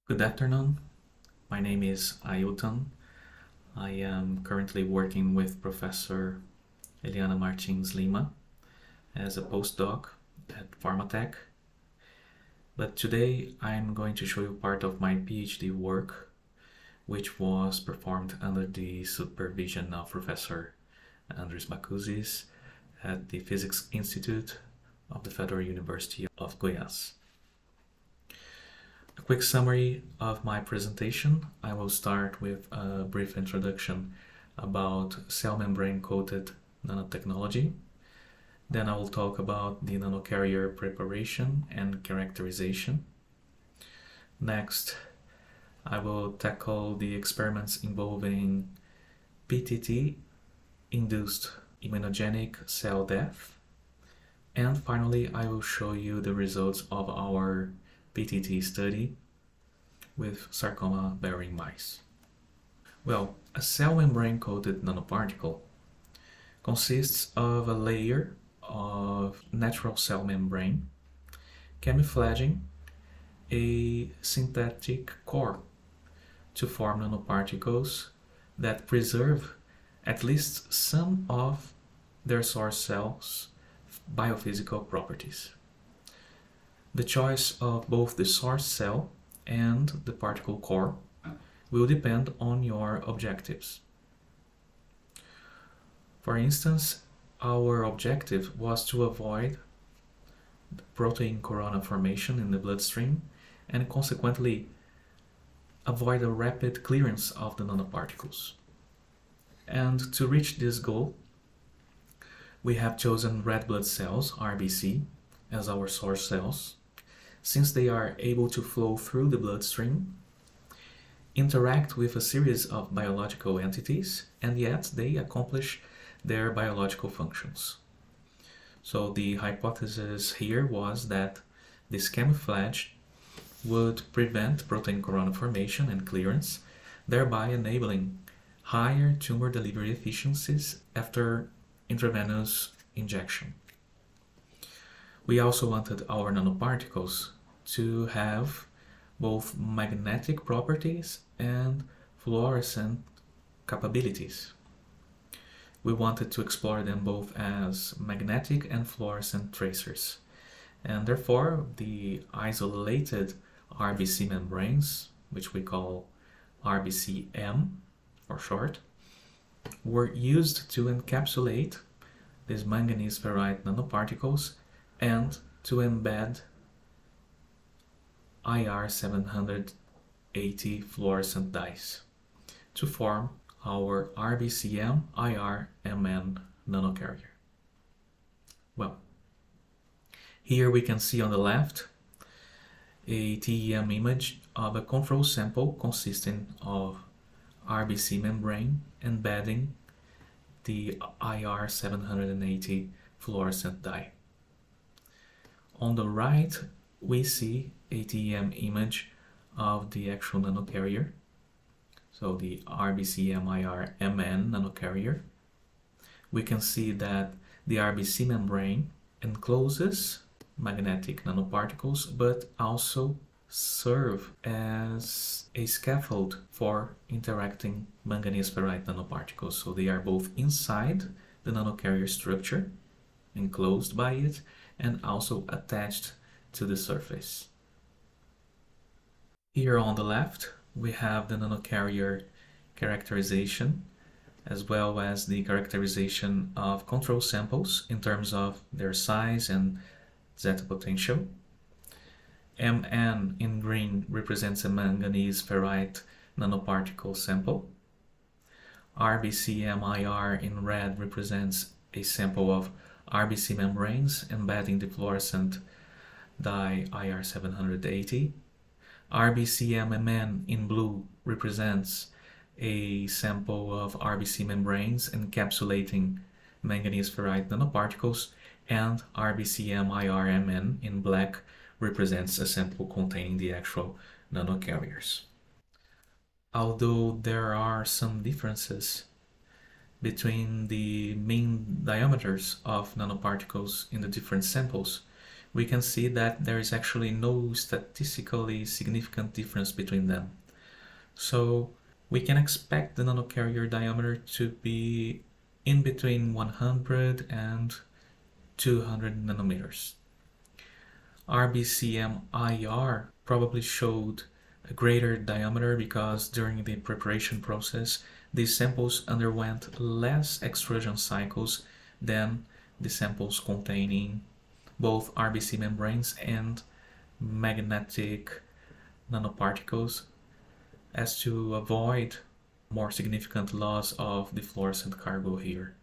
Good afternoon. My name is Ailton. I am currently working with Professor Eliana Martins Lima as a postdoc at Pharmatech. But today I'm going to show you part of my PhD work, which was performed under the supervision of Professor Andres Macuzis at the Physics Institute of the Federal University of Goiás. A quick summary of my presentation. I will start with a brief introduction about cell membrane coated nanotechnology. Then I will talk about the nanocarrier preparation and characterization. Next, I will tackle the experiments involving PTT-induced immunogenic cell death. And finally, I will show you the results of our PTT study with sarcoma-bearing mice. Well, a cell membrane-coated nanoparticle consists of a layer of natural cell membrane camouflaging a synthetic core to form nanoparticles that preserve at least some of their source cell's biophysical properties. The choice of both the source cell and the particle core will depend on your objectives. For instance, our objective was to avoid the protein corona formation in the bloodstream and consequently avoid a rapid clearance of the nanoparticles. And to reach this goal, we have chosen red blood cells, RBC, as our source cells, since they are able to flow through the bloodstream, interact with a series of biological entities, and yet they accomplish their biological functions. So the hypothesis here was that this camouflage would prevent protein corona formation and clearance, thereby enabling higher tumor delivery efficiencies after intravenous injection. We also wanted our nanoparticles to have both magnetic properties and fluorescent capabilities. We wanted to explore them both as magnetic and fluorescent tracers, and therefore the isolated RBC membranes, which we call RBCM for short, were used to encapsulate these manganese ferrite nanoparticles and to embed IR 780 fluorescent dyes to form our RBCM IR-MN nanocarrier. Well, here we can see on the left a TEM image of a control sample consisting of RBC membrane embedding the IR 780 fluorescent dye. On the right, we see a TEM image of the actual nanocarrier, so the RBCM-IR-MN nanocarrier. We can see that the RBC membrane encloses magnetic nanoparticles, but also serve as a scaffold for interacting manganese ferrite nanoparticles. So they are both inside the nanocarrier structure, enclosed by it, and also attached to the surface. Here on the left, we have the nanocarrier characterization, as well as the characterization of control samples in terms of their size and zeta potential. Mn in green represents a manganese ferrite nanoparticle sample. RBCM-IR in red represents a sample of RBC membranes embedding the fluorescent dye IR 780. RBCM-MN in blue represents a sample of RBC membranes encapsulating manganese ferrite nanoparticles, and RBCM-IR-MN in black represents a sample containing the actual nanocarriers. Although there are some differences between the mean diameters of nanoparticles in the different samples, we can see that there is actually no statistically significant difference between them. So we can expect the nanocarrier diameter to be in between 100 and 200 nanometers. RBCM-IR probably showed a greater diameter because during the preparation process, these samples underwent less extrusion cycles than the samples containing both RBC membranes and magnetic nanoparticles, as to avoid more significant loss of the fluorescent cargo here.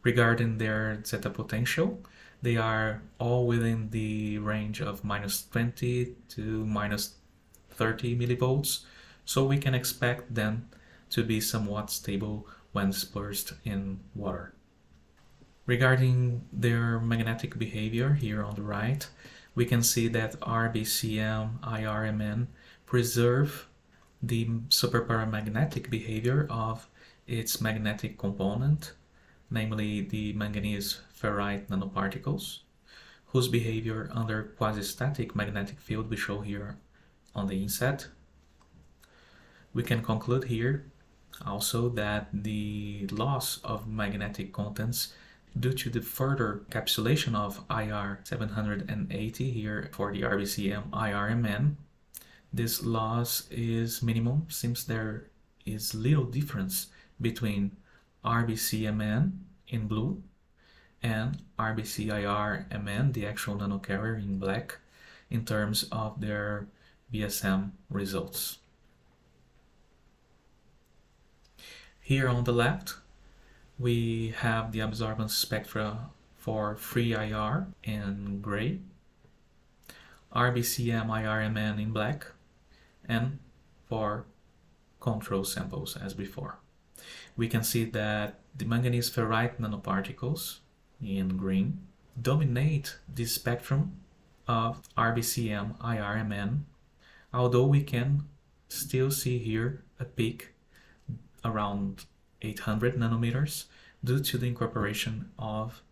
Regarding their zeta potential, they are all within the range of -20 to -30 millivolts, so we can expect them to be somewhat stable when dispersed in water. Regarding their magnetic behavior here on the right, we can see that RBCM, IRMN preserve the superparamagnetic behavior of its magnetic component, namely the manganese ferrite nanoparticles, whose behavior under quasi-static magnetic field we show here on the inset. We can conclude here also that the loss of magnetic contents due to the further encapsulation of IR 780 here for the RBCM IRMN, this loss is minimum since there is little difference between RBCMN in blue and RBCIRMN, the actual nanocarrier, in black, in terms of their BSM results. Here on the left, we have the absorbance spectra for free IR in gray, RBCM IRMN in black, and for control samples as before. We can see that the manganese ferrite nanoparticles in green dominate the spectrum of RBCM IRMN, although we can still see here a peak around 800 nanometers due to the incorporation of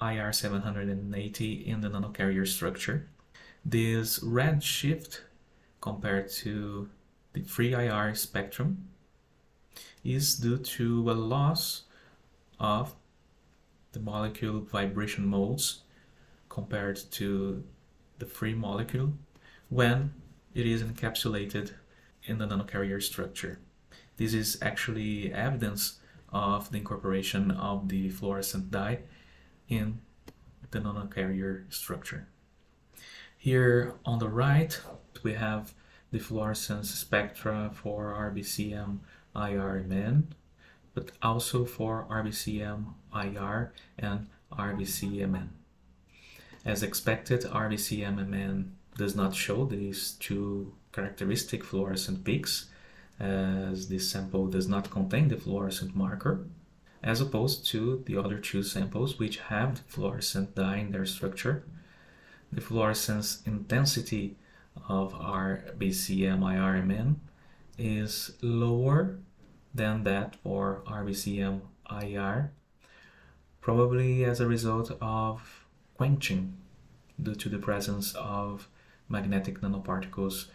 IR 780 in the nanocarrier structure. This red shift compared to the free IR spectrum is due to a loss of the molecule vibration modes compared to the free molecule when it is encapsulated in the nanocarrier structure. This is actually evidence of the incorporation of the fluorescent dye in the nanocarrier structure. Here on the right, we have the fluorescence spectra for RBCM IRMN, but also for RBCM IR and RBCMN. As expected, RBCMMN does not show these two characteristic fluorescent peaks, as this sample does not contain the fluorescent marker, as opposed to the other two samples which have the fluorescent dye in their structure. The fluorescence intensity of RBCM-IRMN is lower than that for RBCM-IR, probably as a result of quenching due to the presence of magnetic nanoparticles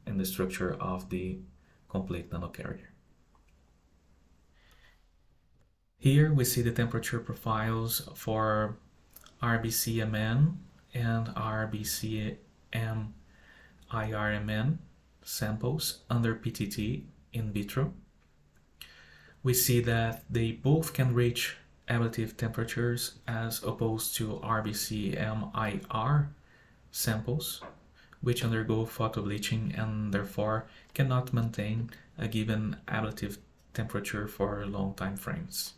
in the structure of the complete nanocarrier. Here we see the temperature profiles for RBCMN and RBCM-IRMN samples under PTT in vitro. We see that they both can reach ablative temperatures as opposed to RBCM-IR samples, which undergo photobleaching and therefore cannot maintain a given ablative temperature for long time frames.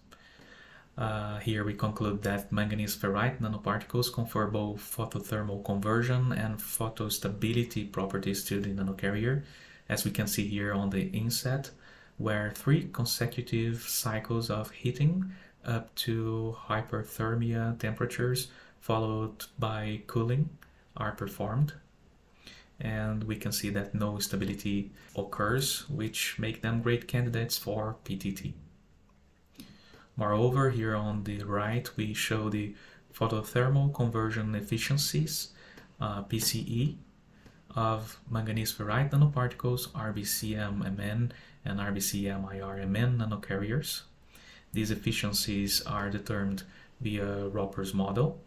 Here we conclude that manganese ferrite nanoparticles confer both photothermal conversion and photostability properties to the nanocarrier, as we can see here on the inset, where 3 consecutive cycles of heating up to hyperthermia temperatures followed by cooling are performed. And we can see that no stability occurs, which make them great candidates for PTT. Moreover, here on the right, we show the photothermal conversion efficiencies, PCE, of manganese ferrite nanoparticles, RBCM-MN and RBCM-IR-MN nanocarriers. These efficiencies are determined via Roper's model,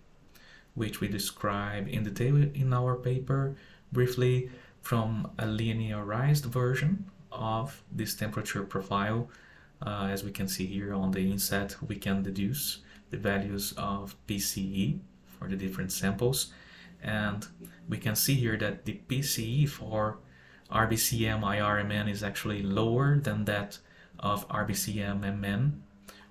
which we describe in detail in our paper briefly from a linearized version of this temperature profile. As we can see here on the inset, we can deduce the values of PCE for the different samples, and we can see here that the PCE for RBCM-IR-MN is actually lower than that of RBCM-MN,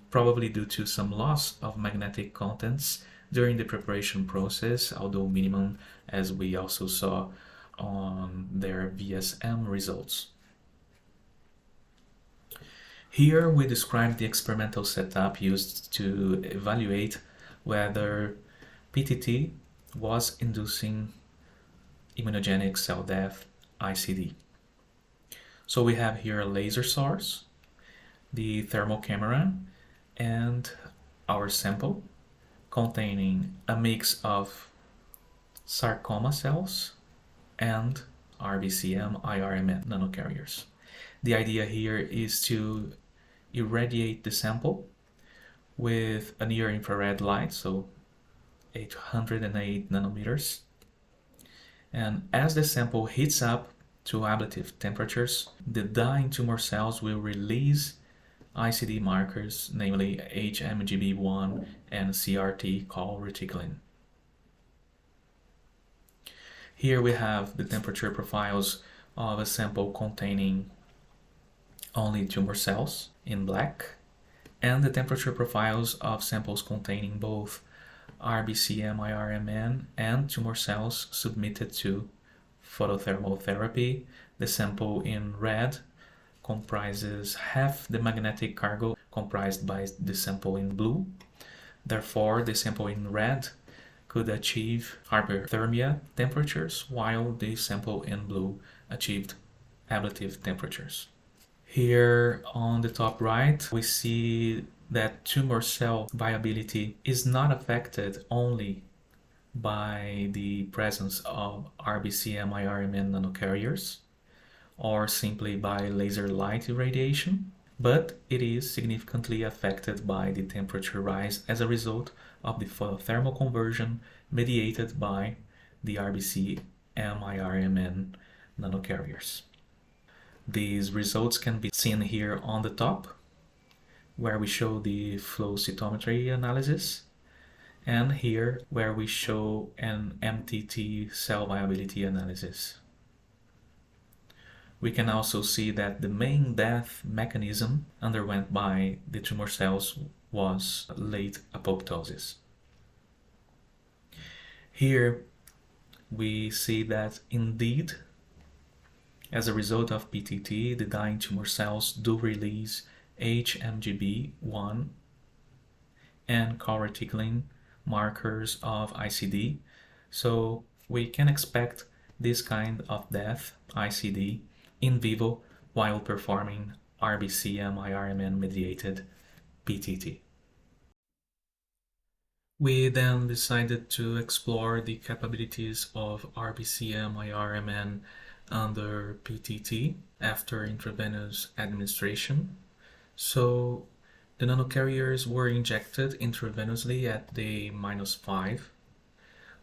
probably due to some loss of magnetic contents during the preparation process, although minimum, as we also saw on their VSM results. Here we describe the experimental setup used to evaluate whether PTT was inducing immunogenic cell death ICD. So we have here a laser source, the thermal camera, and our sample containing a mix of sarcoma cells and RBCM-IR-MN nanocarriers. The idea here is to irradiate the sample with a near-infrared light, so 808 nanometers. And as the sample heats up to ablative temperatures, the dying tumor cells will release ICD markers, namely HMGB1 and CRT called reticulin. Here we have the temperature profiles of a sample containing only tumor cells in black, and the temperature profiles of samples containing both RBCM-IR-MN and tumor cells submitted to photothermal therapy. The sample in red comprises half the magnetic cargo comprised by the sample in blue. Therefore, the sample in red could achieve hyperthermia temperatures, while the sample in blue achieved ablative temperatures. Here on the top right, we see that tumor cell viability is not affected only by the presence of RBCM-IR-MN nanocarriers or simply by laser light irradiation, but it is significantly affected by the temperature rise as a result of the photothermal conversion mediated by the RBCM-IR-MN nanocarriers. These results can be seen here on the top, where we show the flow cytometry analysis, and here where we show an MTT cell viability analysis. We can also see that the main death mechanism underwent by the tumor cells was late apoptosis. Here we see that indeed, as a result of PTT, the dying tumor cells do release HMGB1 and calreticulin markers of ICD, so we can expect this kind of death ICD in vivo while performing RBCM-IR-MN mediated PTT. We then decided to explore the capabilities of RBCM-IR-MN under PTT after intravenous administration. So the nanocarriers were injected intravenously at day -5.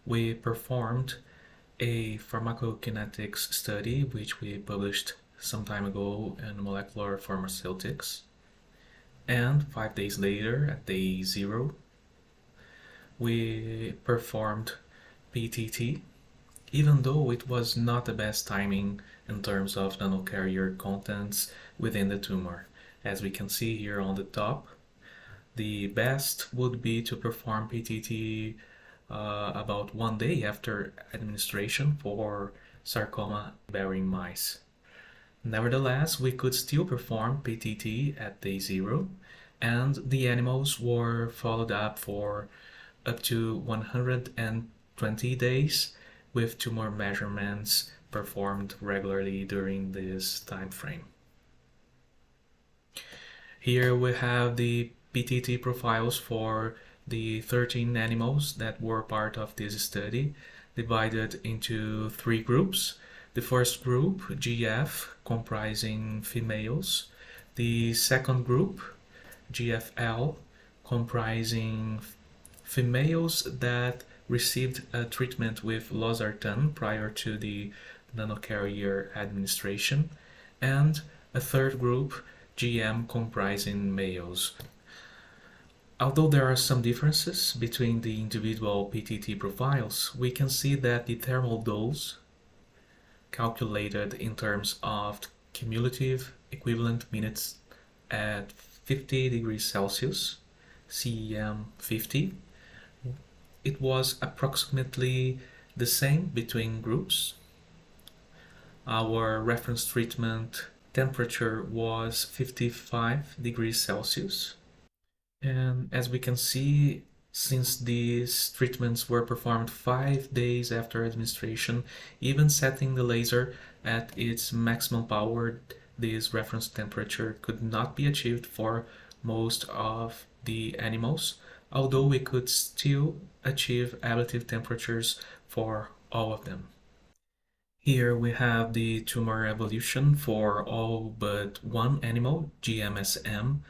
We performed a pharmacokinetics study, which we published some time ago in Molecular Pharmaceutics. And 5 days later, at day 0, we performed PTT, even though it was not the best timing in terms of nanocarrier contents within the tumor. As we can see here on the top, the best would be to perform PTT about 1 day after administration for sarcoma-bearing mice. Nevertheless, we could still perform PTT at day 0, and the animals were followed up for up to 120 days with tumor measurements performed regularly during this time frame. Here we have the PTT profiles for the 13 animals that were part of this study, divided into 3 groups. The first group, GF, comprising females. The second group, GFL, comprising females that received a treatment with losartan prior to the Nanocarrier administration, and a third group, GM, comprising males. Although there are some differences between the individual PTT profiles, we can see that the thermal dose, calculated in terms of cumulative equivalent minutes at 50 degrees Celsius, CEM 50, it was approximately the same between groups. Our reference treatment temperature was 55 degrees Celsius. And as we can see, since these treatments were performed 5 days after administration, even setting the laser at its maximum power, this reference temperature could not be achieved for most of the animals, although we could still achieve ablative temperatures for all of them. Here we have the tumor evolution for all but one animal, GMSM,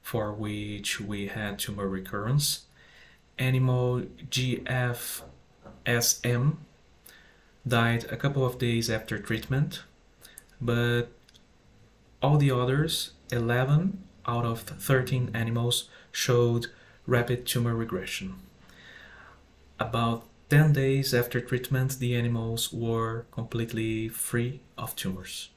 for which we had tumor recurrence. Animal GFSM died a couple of days after treatment, but all the others, 11 out of 13 animals, showed rapid tumor regression. About 10 days after treatment, the animals were completely free of tumors.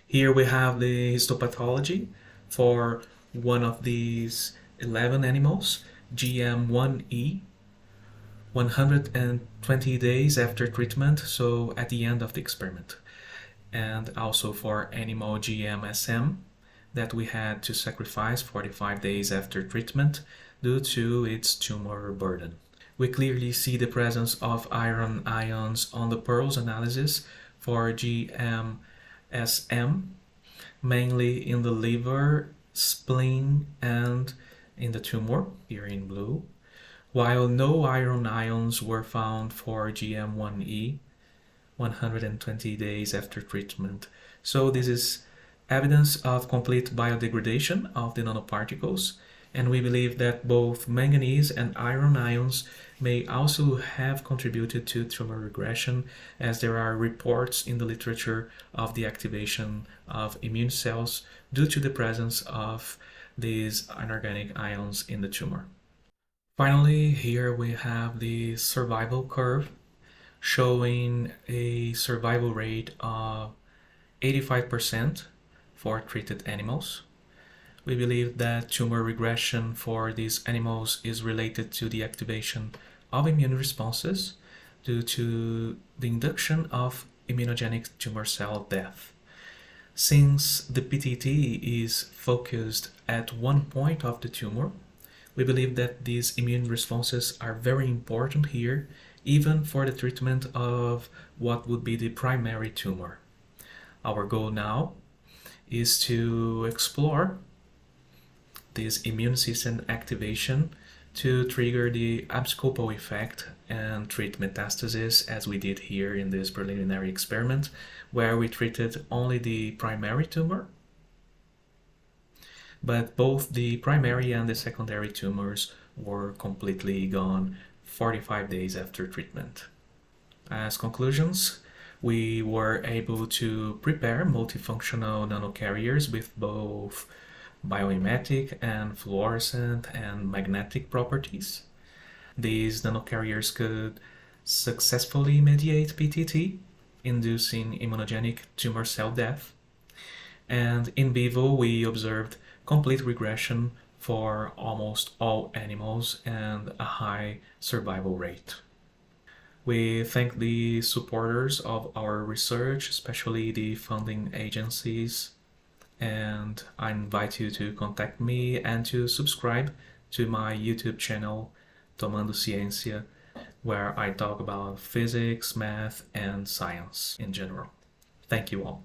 Here we have the histopathology for one of these 11 animals, GM1E, 120 days after treatment, so at the end of the experiment. And also for animal GMSM, that we had to sacrifice 45 days after treatment due to its tumor burden. We clearly see the presence of iron ions on the pearls analysis for GMSM, mainly in the liver, spleen, and in the tumor, here in blue, while no iron ions were found for GM1E 120 days after treatment. So this is evidence of complete biodegradation of the nanoparticles, and we believe that both manganese and iron ions may also have contributed to tumor regression, as there are reports in the literature of the activation of immune cells due to the presence of these inorganic ions in the tumor. Finally, here we have the survival curve showing a survival rate of 85% for treated animals. We believe that tumor regression for these animals is related to the activation of immune responses due to the induction of immunogenic tumor cell death. Since the PTT is focused at one point of the tumor, we believe that these immune responses are very important here, even for the treatment of what would be the primary tumor. Our goal now is to explore this immune system activation to trigger the abscopal effect and treat metastasis, as we did here in this preliminary experiment, where we treated only the primary tumor, but both the primary and the secondary tumors were completely gone 45 days after treatment. As conclusions, we were able to prepare multifunctional nanocarriers with both biomimetic and fluorescent and magnetic properties. These nanocarriers could successfully mediate PTT, inducing immunogenic tumor cell death. And in vivo, we observed complete regression for almost all animals and a high survival rate. We thank the supporters of our research, especially the funding agencies, and I invite you to contact me and to subscribe to my YouTube channel, Tomando Ciência, where I talk about physics, math, and science in general. Thank you all.